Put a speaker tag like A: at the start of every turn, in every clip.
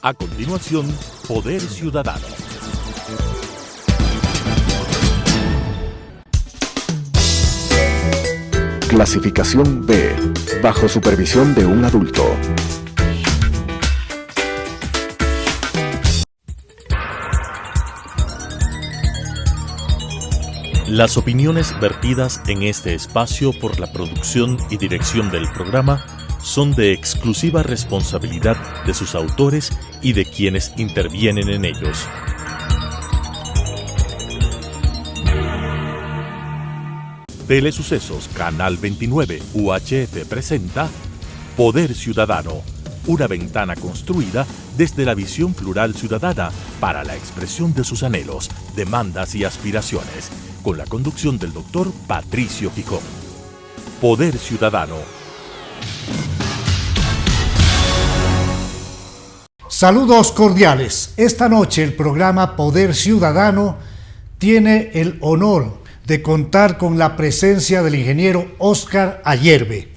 A: A continuación, Poder Ciudadano.
B: Clasificación B, bajo supervisión de un adulto.
A: Las opiniones vertidas en este espacio por la producción y dirección del programa son de exclusiva responsabilidad de sus autores y de quienes intervienen en ellos. Telesucesos Canal 29 UHF presenta Poder Ciudadano, una ventana construida desde la visión plural ciudadana para la expresión de sus anhelos, demandas y aspiraciones, con la conducción del doctor Patricio Picón. Poder Ciudadano.
C: Saludos cordiales. Esta noche el programa Poder Ciudadano tiene el honor de contar con la presencia del ingeniero Óscar Ayerbe.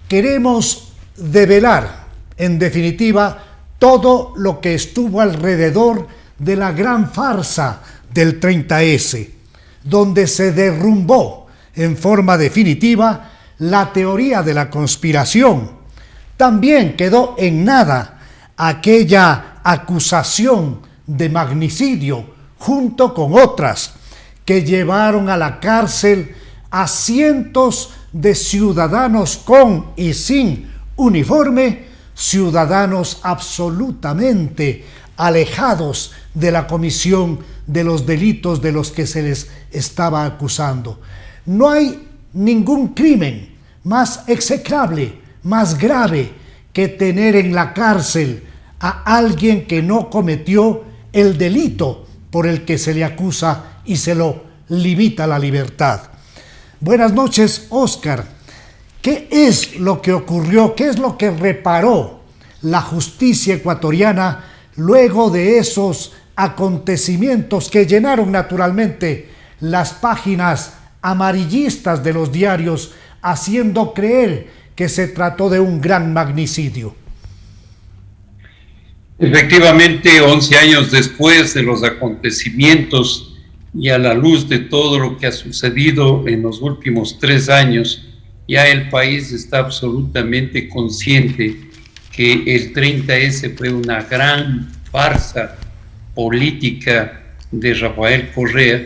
C: Queremos develar, en definitiva, todo lo que estuvo alrededor de la gran farsa del 30S, donde se derrumbó en forma definitiva la teoría de la conspiración. También quedó en nada aquella acusación de magnicidio, junto con otras que llevaron a la cárcel a cientos de ciudadanos con y sin uniforme, ciudadanos absolutamente alejados de la comisión de los delitos de los que se les estaba acusando. No hay ningún crimen más execrable, más grave que tener en la cárcel a alguien que no cometió el delito por el que se le acusa y se lo limita la libertad. Buenas noches, Óscar. ¿Qué es lo que ocurrió? ¿Qué es lo que reparó la justicia ecuatoriana luego de esos acontecimientos que llenaron naturalmente las páginas amarillistas de los diarios, haciendo creer que se trató de un gran magnicidio?
D: Efectivamente, 11 años después de los acontecimientos y a la luz de todo lo que ha sucedido en los últimos 3 años, ya el país está absolutamente consciente que el 30S fue una gran farsa política de Rafael Correa,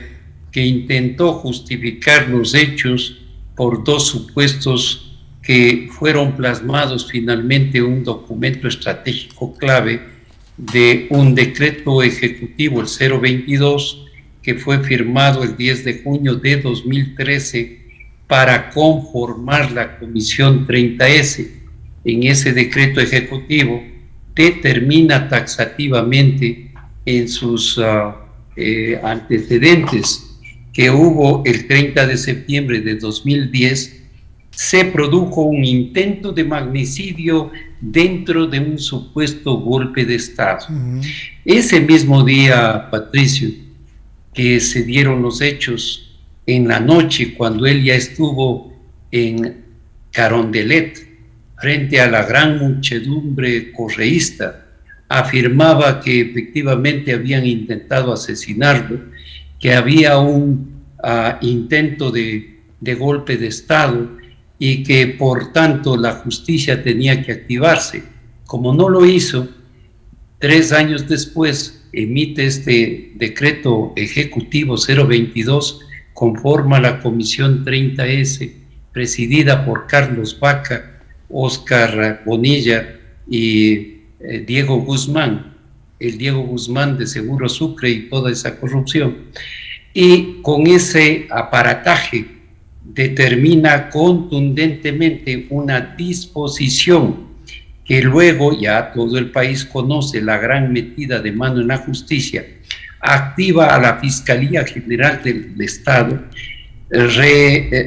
D: que intentó justificar los hechos por 2 supuestos que fueron plasmados finalmente en un documento estratégico clave de un decreto ejecutivo, el 022, que fue firmado el 10 de junio de 2013 para conformar la Comisión 30S. En ese decreto ejecutivo determina taxativamente en sus antecedentes que hubo el 30 de septiembre de 2010, se produjo un intento de magnicidio dentro de un supuesto golpe de Estado. Ese mismo día, Patricio, que se dieron los hechos en la noche, cuando él ya estuvo en Carondelet, frente a la gran muchedumbre correísta, afirmaba que efectivamente habían intentado asesinarlo, que había un intento de golpe de Estado y que por tanto la justicia tenía que activarse. Como no lo hizo, 3 años después emite este decreto ejecutivo 022, conforma la Comisión 30S, presidida por Carlos Vaca, Óscar Bonilla y Diego Guzmán, el Diego Guzmán de Seguro Sucre y toda esa corrupción. Y con ese aparataje determina contundentemente una disposición que luego ya todo el país conoce, la gran metida de mano en la justicia, activa a la Fiscalía General del Estado,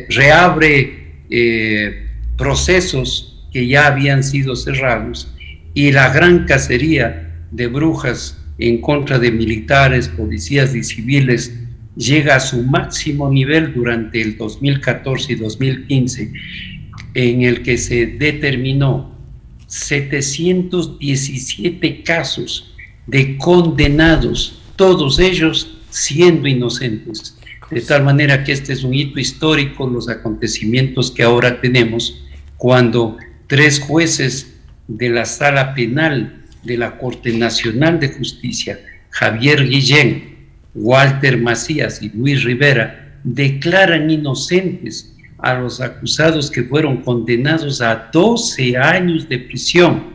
D: reabre procesos que ya habían sido cerrados, y la gran cacería de brujas en contra de militares, policías y civiles llega a su máximo nivel durante el 2014 y 2015, en el que se determinó 717 casos de condenados, todos ellos siendo inocentes. De tal manera que este es un hito histórico, los acontecimientos que ahora tenemos, cuando 3 jueces de la Sala Penal de la Corte Nacional de Justicia, Javier Guillén, Walter Macías y Luis Rivera, declaran inocentes a los acusados que fueron condenados a 12 años de prisión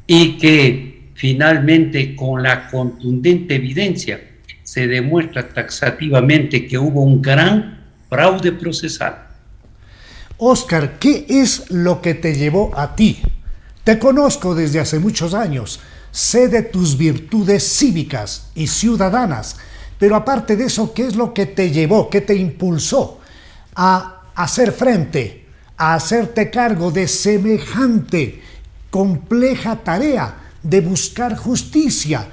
D: y que finalmente, con la contundente evidencia, se demuestra taxativamente que hubo un gran fraude procesal.
C: Óscar, ¿qué es lo que te llevó a ti? Te conozco desde hace muchos años, sé de tus virtudes cívicas y ciudadanas, pero aparte de eso, ¿qué es lo que te llevó, qué te impulsó a hacer frente, a hacerte cargo de semejante compleja tarea de buscar justicia?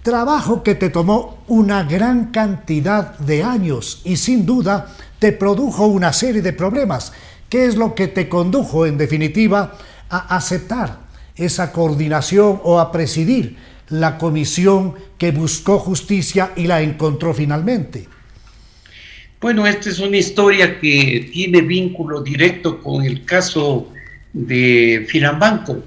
C: Trabajo que te tomó una gran cantidad de años y sin duda te produjo una serie de problemas. ¿Qué es lo que te condujo, en definitiva, a aceptar esa coordinación o a presidir la comisión que buscó justicia y la encontró finalmente?
D: Bueno, esta es una historia que tiene vínculo directo con el caso de Filambanco.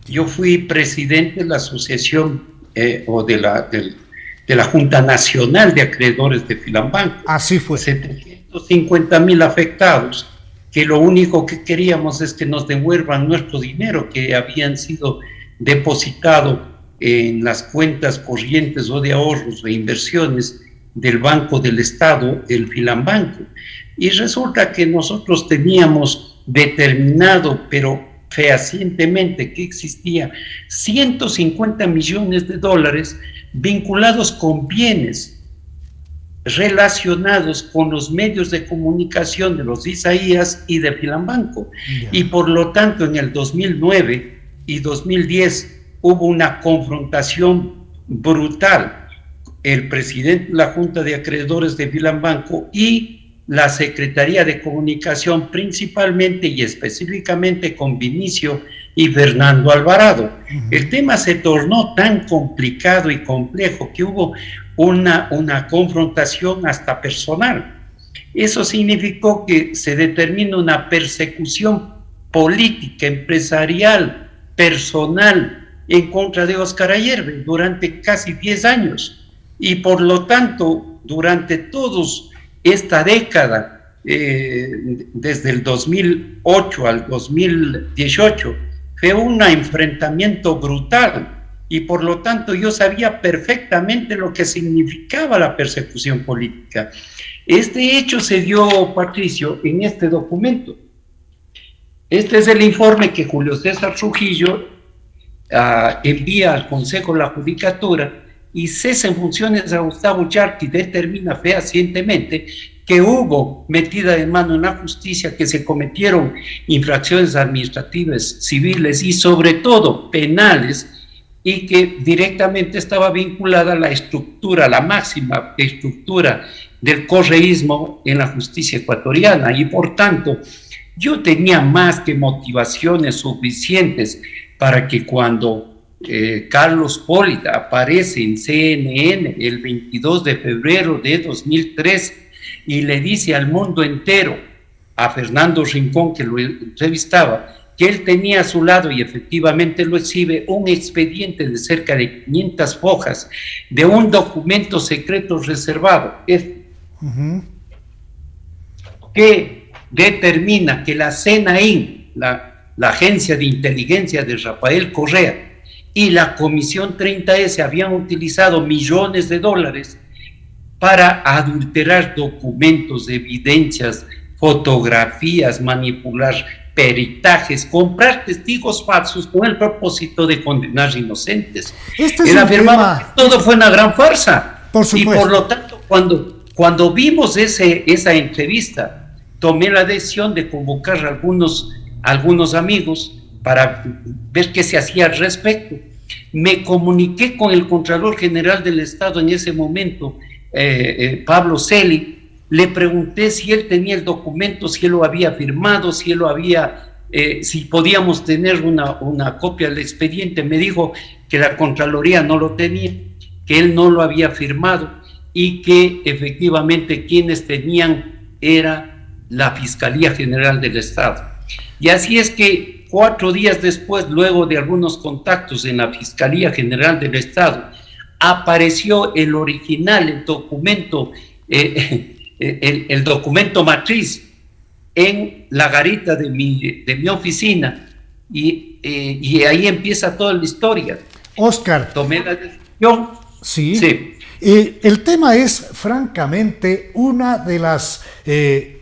D: Yo fui presidente de la asociación de la Junta Nacional de Acreedores de Filambanco.
C: Así fue.
D: 750,000 afectados, que lo único que queríamos es que nos devuelvan nuestro dinero que habían sido depositado en las cuentas corrientes o de ahorros o inversiones del Banco del Estado, el Filambanco. Y resulta que nosotros teníamos determinado, pero fehacientemente, que existía 150 millones de dólares vinculados con bienes relacionados con los medios de comunicación de los Isaías y de Filambanco. Y por lo tanto, en el 2009 y 2010 hubo una confrontación brutal. El presidente de la Junta de Acreedores de Filambanco y la Secretaría de Comunicación, principalmente y específicamente con Vinicio y Fernando Alvarado. El tema se tornó tan complicado y complejo que hubo una confrontación hasta personal. Eso significó que se determinó una persecución política, empresarial, personal en contra de Óscar Ayerbe durante casi 10 años. Y por lo tanto, durante todos esta década, desde el 2008 al 2018, fue un enfrentamiento brutal y por lo tanto yo sabía perfectamente lo que significaba la persecución política. Este hecho se dio, Patricio, en este documento. Este es el informe que Julio César Trujillo envía al Consejo de la Judicatura y cesa en funciones a Gustavo Yarqui. Determina fehacientemente que hubo metida de mano en la justicia, que se cometieron infracciones administrativas, civiles y sobre todo penales, y que directamente estaba vinculada a la estructura, la máxima estructura del correísmo en la justicia ecuatoriana. Y por tanto, yo tenía más que motivaciones suficientes para que cuando Carlos Polita aparece en CNN el 22 de febrero de 2003 y le dice al mundo entero, a Fernando Rincón, que lo entrevistaba, que él tenía a su lado, y efectivamente lo exhibe, un expediente de cerca de 500 hojas de un documento secreto reservado, que determina que la CNAIN, la agencia de inteligencia de Rafael Correa, y la Comisión 30S habían utilizado millones de dólares para adulterar documentos, evidencias, fotografías, manipular peritajes, comprar testigos falsos con el propósito de condenar inocentes. Él afirmaba que todo fue una gran farsa.
C: Por supuesto.
D: Y por lo tanto, cuando vimos esa entrevista, tomé la decisión de convocar a algunos amigos para ver qué se hacía al respecto. Me comuniqué con el Contralor General del Estado en ese momento, Pablo Celi. Le pregunté si él tenía el documento, si él lo había firmado, si él lo había si podíamos tener una copia del expediente. Me dijo que la Contraloría no lo tenía, que él no lo había firmado y que efectivamente quienes tenían era la Fiscalía General del Estado. Y así es que 4 días después, luego de algunos contactos en la Fiscalía General del Estado, apareció el original, el documento, el documento matriz en la garita de mi oficina, y ahí empieza toda la historia.
C: Óscar.
D: Tomé la decisión.
C: Sí.
D: Sí.
C: El tema es, francamente, una de las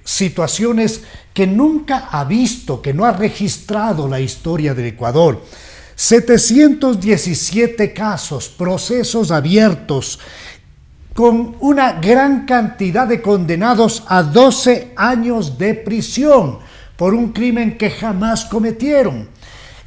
C: situaciones que nunca ha visto, que no ha registrado la historia del Ecuador. 717 casos, procesos abiertos, con una gran cantidad de condenados a 12 años de prisión por un crimen que jamás cometieron.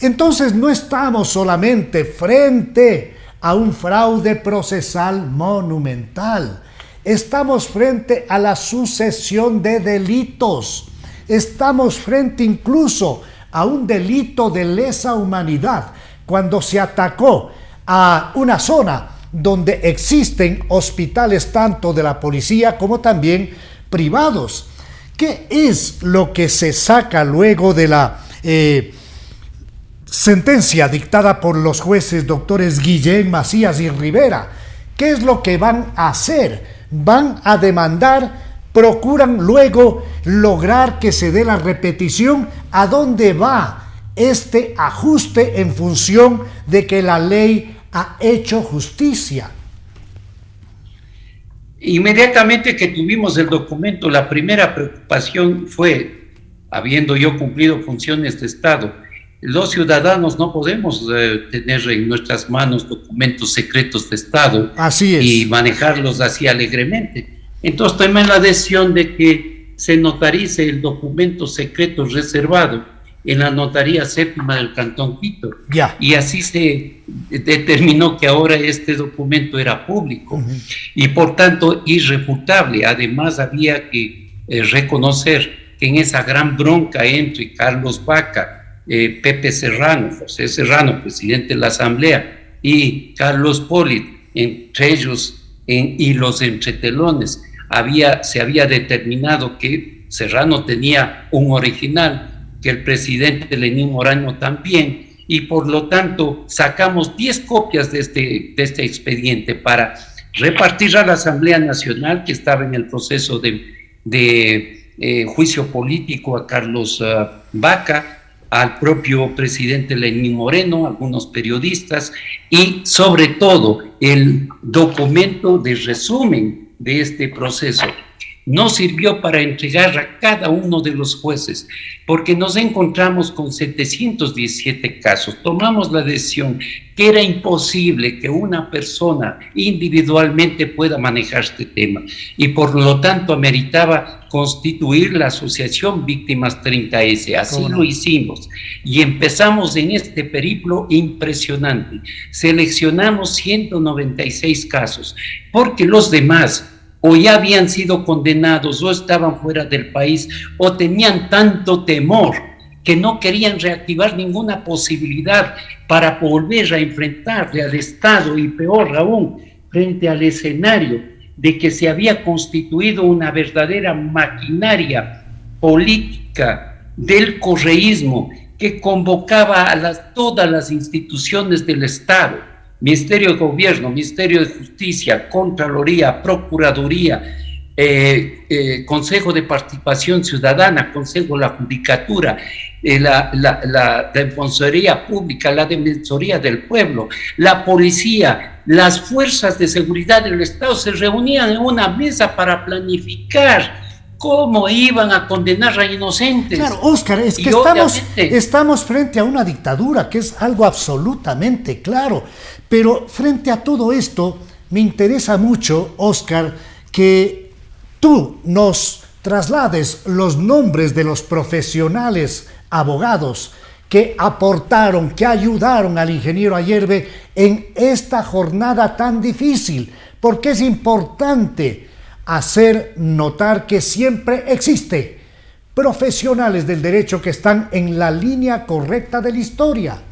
C: Entonces no estamos solamente frente a un fraude procesal monumental, estamos frente a la sucesión de delitos, estamos frente incluso a un delito de lesa humanidad, cuando se atacó a una zona donde existen hospitales tanto de la policía como también privados. ¿Qué es lo que se saca luego de la sentencia dictada por los jueces doctores Guillén, Macías y Rivera? ¿Qué es lo que van a hacer? Van a demandar, procuran luego lograr que se dé la repetición. ¿A dónde va este ajuste en función de que la ley ha hecho justicia?
D: Inmediatamente que tuvimos el documento, la primera preocupación fue, habiendo yo cumplido funciones de Estado, los ciudadanos no podemos tener en nuestras manos documentos secretos de Estado.
C: Así es.
D: Y manejarlos así alegremente. Entonces tomé la decisión de que se notarice el documento secreto reservado en la Notaría Séptima del Cantón Quito.
C: Ya.
D: Y así se determinó que ahora este documento era público y por tanto irrefutable. Además había que reconocer que en esa gran bronca entre Carlos Vaca, Pepe Serrano, José Serrano, presidente de la Asamblea, y Carlos Polit, entre ellos y los entretelones, se había determinado que Serrano tenía un original, que el presidente Lenín Moreno también, y por lo tanto sacamos 10 copias de este expediente para repartir a la Asamblea Nacional, que estaba en el proceso de juicio político a Carlos Vaca, al propio presidente Lenín Moreno, algunos periodistas, y sobre todo el documento de resumen de este proceso. Nos sirvió para entregar a cada uno de los jueces, porque nos encontramos con 717 casos. Tomamos la decisión que era imposible que una persona individualmente pueda manejar este tema, y por lo tanto ameritaba constituir la Asociación Víctimas 30S. Así lo hicimos, y empezamos en este periplo impresionante. Seleccionamos 196 casos, porque los demás o ya habían sido condenados, o estaban fuera del país, o tenían tanto temor que no querían reactivar ninguna posibilidad para volver a enfrentarle al Estado, y peor aún, frente al escenario de que se había constituido una verdadera maquinaria política del correísmo que convocaba a todas las instituciones del Estado, Ministerio de Gobierno, Ministerio de Justicia, Contraloría, Procuraduría, Consejo de Participación Ciudadana, Consejo de la Judicatura, la Defensoría Pública, la Defensoría del Pueblo, la Policía, las fuerzas de seguridad del Estado se reunían en una mesa para planificar cómo iban a condenar a inocentes.
C: Claro, Óscar, es que estamos frente a una dictadura, que es algo absolutamente claro. Pero frente a todo esto, me interesa mucho, Óscar, que tú nos traslades los nombres de los profesionales abogados que aportaron, que ayudaron al ingeniero Ayerbe en esta jornada tan difícil, porque es importante hacer notar que siempre existe profesionales del derecho que están en la línea correcta de la historia.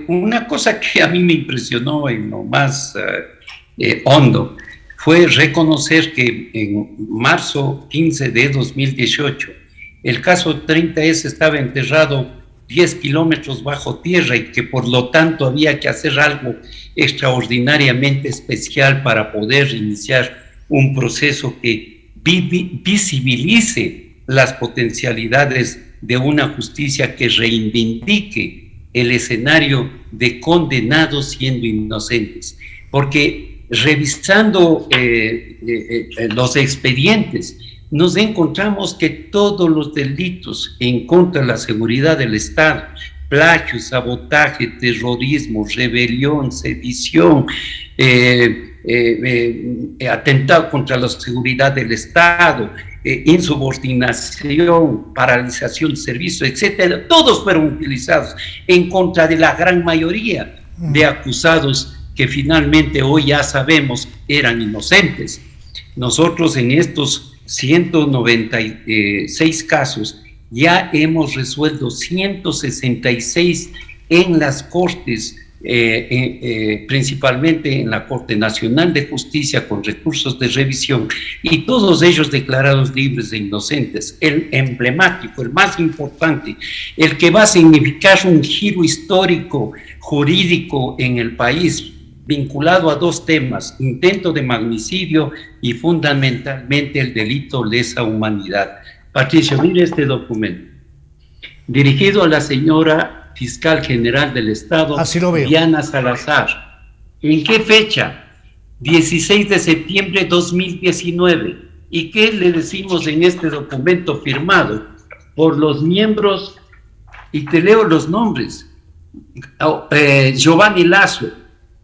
D: Una cosa que a mí me impresionó en lo más hondo fue reconocer que en marzo 15 de 2018 el caso 30S estaba enterrado 10 kilómetros bajo tierra y que por lo tanto había que hacer algo extraordinariamente especial para poder iniciar un proceso que visibilice las potencialidades de una justicia que reivindique el escenario de condenados siendo inocentes. Porque revisando los expedientes, nos encontramos que todos los delitos en contra de la seguridad del Estado, plagio, sabotaje, terrorismo, rebelión, sedición, atentado contra la seguridad del Estado, insubordinación, paralización de servicios, etcétera, todos fueron utilizados en contra de la gran mayoría de acusados que finalmente hoy ya sabemos eran inocentes. Nosotros en estos 196 casos ya hemos resuelto 166 en las cortes, principalmente en la Corte Nacional de Justicia con recursos de revisión, y todos ellos declarados libres de inocentes. El emblemático, el más importante, el que va a significar un giro histórico jurídico en el país, vinculado a dos temas: intento de magnicidio y fundamentalmente el delito lesa humanidad. Patricio, mire este documento, dirigido a la señora Fiscal General del Estado, Diana Salazar. ¿En qué fecha? 16 de septiembre de 2019. ¿Y qué le decimos en este documento firmado por los miembros? Y te leo los nombres: Giovanni Lazo,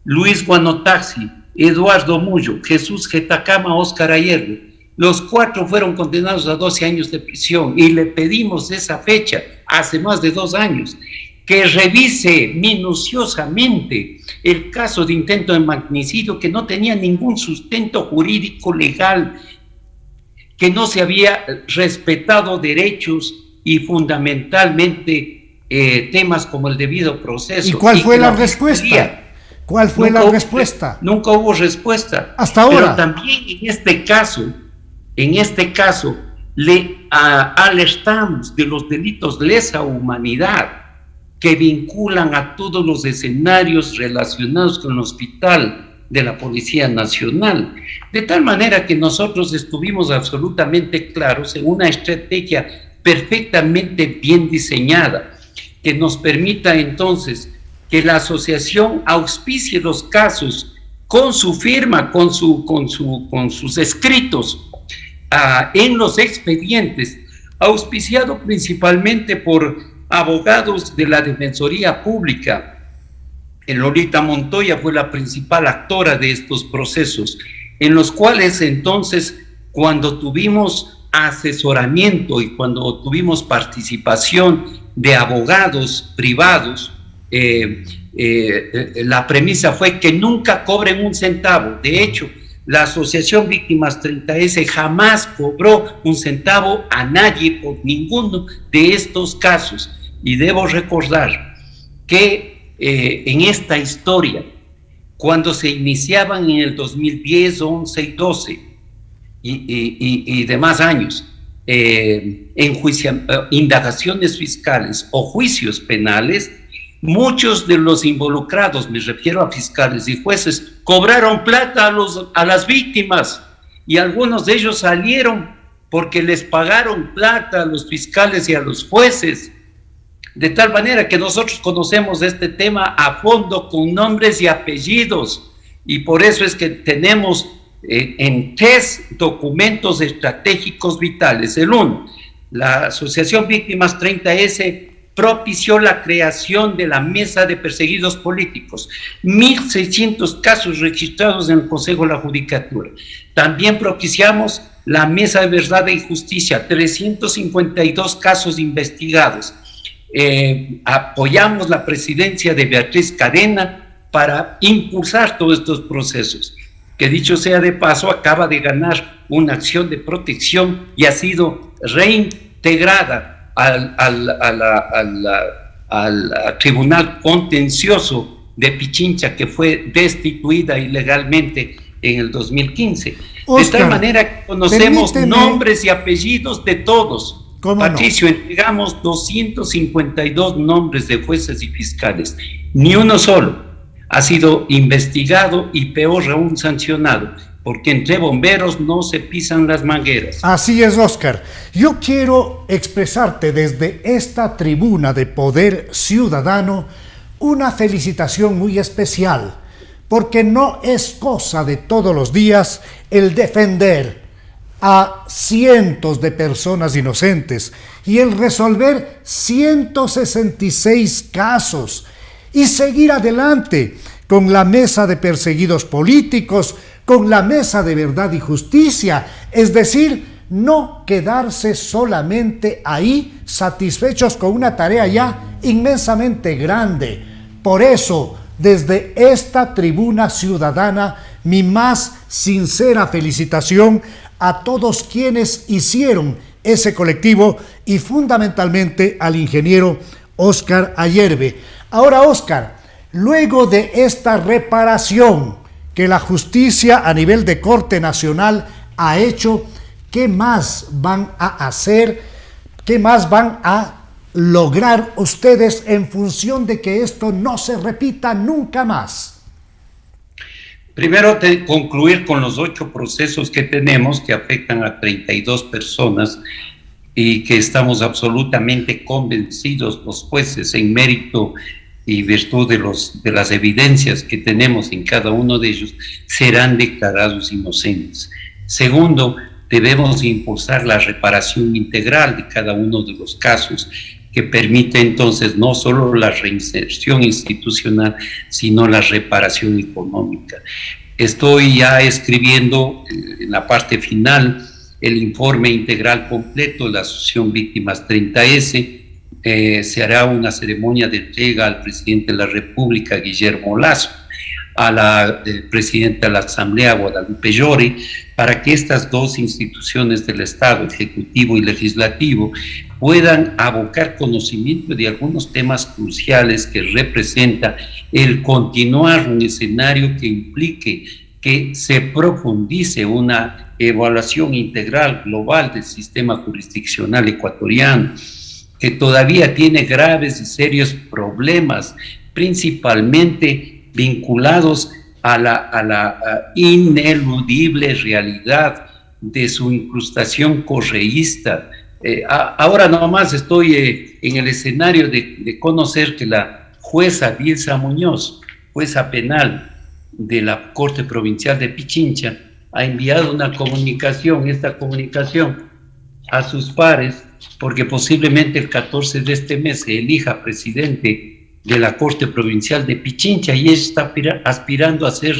D: Luis Guanotaxi, Eduardo Mullo, Jesús Getacama, Óscar Ayerbe. Los cuatro fueron condenados a 12 años de prisión y le pedimos esa fecha, hace más de 2 años, que revise minuciosamente el caso de intento de magnicidio, que no tenía ningún sustento jurídico legal, que no se había respetado derechos y fundamentalmente temas como el debido proceso.
C: ¿Y cuál fue la respuesta? ¿Cuál fue la respuesta?
D: Nunca hubo respuesta.
C: Hasta ahora.
D: Pero también en este caso, le alertamos de los delitos lesa humanidad que vinculan a todos los escenarios relacionados con el hospital de la Policía Nacional, de tal manera que nosotros estuvimos absolutamente claros en una estrategia perfectamente bien diseñada, que nos permita entonces que la asociación auspicie los casos con su firma, con sus escritos en los expedientes, auspiciado principalmente por abogados de la Defensoría Pública. Lolita Montoya fue la principal actora de estos procesos, en los cuales entonces, cuando tuvimos asesoramiento y cuando tuvimos participación de abogados privados, la premisa fue que nunca cobren un centavo. De hecho, la Asociación Víctimas 30S jamás cobró un centavo a nadie por ninguno de estos casos. Y debo recordar que en esta historia, cuando se iniciaban en el 2010, 11 y 12 y demás años, indagaciones fiscales o juicios penales, muchos de los involucrados, me refiero a fiscales y jueces, cobraron plata a las víctimas, y algunos de ellos salieron porque les pagaron plata a los fiscales y a los jueces, de tal manera que nosotros conocemos este tema a fondo con nombres y apellidos, y por eso es que tenemos en 3 documentos estratégicos vitales. El 1, la Asociación Víctimas 30S propició la creación de la Mesa de Perseguidos Políticos, 1.600 casos registrados en el Consejo de la Judicatura. También propiciamos la Mesa de Verdad y Justicia, 352 casos investigados. Apoyamos la presidencia de Beatriz Cadena para impulsar todos estos procesos. que dicho sea de paso, acaba de ganar una acción de protección y ha sido reintegrada al Tribunal Contencioso de Pichincha, que fue destituida ilegalmente en el 2015.
C: Oscar,
D: de tal manera que conocemos nombres y apellidos de todos. Patricio, no? Entregamos 252 nombres de jueces y fiscales. Ni uno solo ha sido investigado y peor aún sancionado, porque entre bomberos no se pisan las mangueras.
C: Así es, Oscar. Yo quiero expresarte desde esta tribuna de Poder Ciudadano una felicitación muy especial, porque no es cosa de todos los días el defender a cientos de personas inocentes y el resolver 166 casos y seguir adelante con la mesa de perseguidos políticos, con la mesa de verdad y justicia, es decir, no quedarse solamente ahí satisfechos con una tarea ya inmensamente grande. Por eso, desde esta tribuna ciudadana, mi más sincera felicitación a todos quienes hicieron ese colectivo y fundamentalmente al ingeniero Oscar Ayerbe. Ahora, Oscar, luego de esta reparación que la justicia a nivel de Corte Nacional ha hecho, ¿qué más van a hacer? ¿Qué más van a lograr ustedes en función de que esto no se repita nunca más?
D: Primero, concluir con los 8 procesos que tenemos que afectan a 32 personas y que estamos absolutamente convencidos los jueces en mérito y virtud de las evidencias que tenemos en cada uno de ellos, serán declarados inocentes. Segundo, debemos impulsar la reparación integral de cada uno de los casos, que permite entonces no solo la reinserción institucional, sino la reparación económica. Estoy ya escribiendo en la parte final el informe integral completo de la Asociación Víctimas 30S. Se hará una ceremonia de entrega al presidente de la República, Guillermo Lasso, a la presidenta de la Asamblea, Guadalupe Llori, para que estas dos instituciones del Estado, Ejecutivo y Legislativo, puedan abocar conocimiento de algunos temas cruciales que representa el continuar un escenario que implique que se profundice una evaluación integral global del sistema jurisdiccional ecuatoriano, que todavía tiene graves y serios problemas, principalmente vinculados a la ineludible realidad de su incrustación correísta. Ahora nomás estoy en el escenario de conocer que la jueza Dilsa Muñoz, jueza penal de la Corte Provincial de Pichincha, ha enviado una comunicación, esta comunicación a sus pares, porque posiblemente el 14 de este mes se elija presidente de la Corte Provincial de Pichincha y ella está aspirando a ser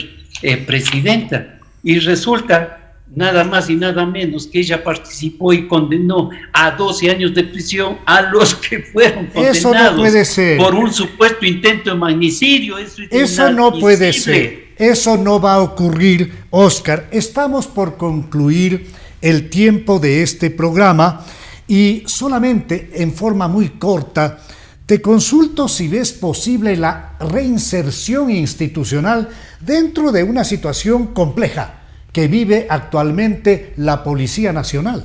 D: presidenta. Y resulta nada más y nada menos que ella participó y condenó a 12 años de prisión a los que fueron condenados.
C: Eso no puede ser.
D: Por un supuesto intento de magnicidio.
C: Eso no puede ser. Eso no va a ocurrir, Oscar. Estamos por concluir el tiempo de este programa y solamente en forma muy corta te consulto si ves posible la reinserción institucional dentro de una situación compleja que vive actualmente la Policía Nacional.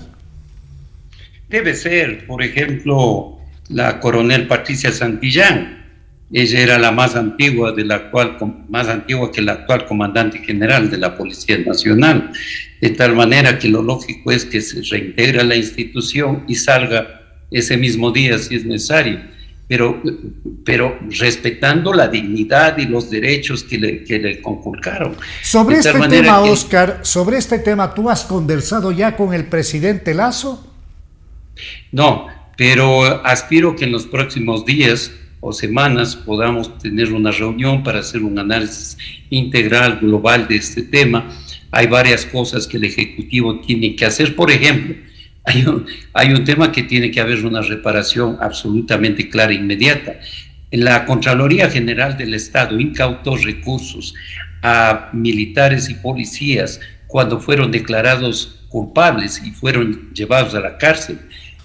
D: Debe ser, por ejemplo, la coronel Patricia Santillán. Ella era la más antigua que la actual comandante general de la Policía Nacional, de tal manera que lo lógico es que se reintegre a la institución y salga ese mismo día si es necesario, pero respetando la dignidad y los derechos que le conculcaron.
C: Sobre este tema, Oscar, sobre este tema, ¿tú has conversado ya con el presidente Lasso?
D: No, pero aspiro que en los próximos días o semanas podamos tener una reunión para hacer un análisis integral, global de este tema. Hay varias cosas que el Ejecutivo tiene que hacer. Por ejemplo, hay un tema que tiene que haber una reparación absolutamente clara e inmediata. La Contraloría General del Estado incautó recursos a militares y policías cuando fueron declarados culpables y fueron llevados a la cárcel.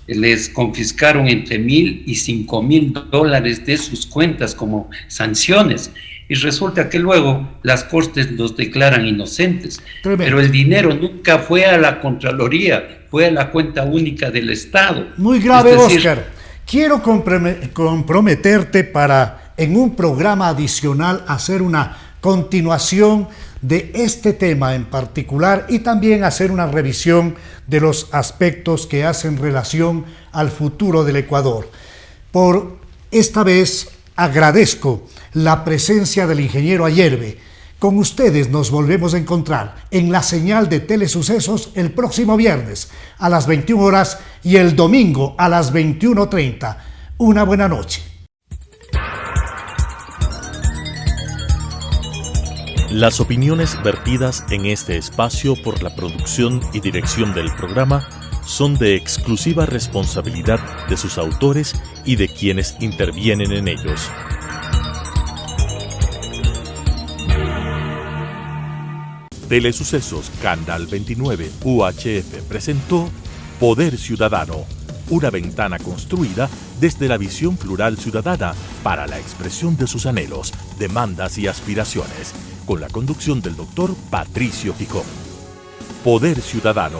D: Les confiscaron entre $1,000 y $5,000 de sus cuentas como sanciones. Y resulta que luego las cortes los declaran inocentes. Tremendo. Pero el dinero nunca fue a la Contraloría, fue a la cuenta única del Estado.
C: Muy grave, Óscar. Quiero comprometerte para, en un programa adicional, hacer una continuación de este tema en particular y también hacer una revisión de los aspectos que hacen relación al futuro del Ecuador. Por esta vez agradezco la presencia del ingeniero Ayerbe. Con ustedes nos volvemos a encontrar en la señal de Telesucesos el próximo viernes a las 21 horas y el domingo a las 21:30. Una buena noche.
A: Las opiniones vertidas en este espacio por la producción y dirección del programa son de exclusiva responsabilidad de sus autores y de quienes intervienen en ellos. Telesucesos Canal 29 UHF presentó Poder Ciudadano, una ventana construida desde la visión plural ciudadana para la expresión de sus anhelos, demandas y aspiraciones, con la conducción del doctor Patricio Gijón. Poder Ciudadano,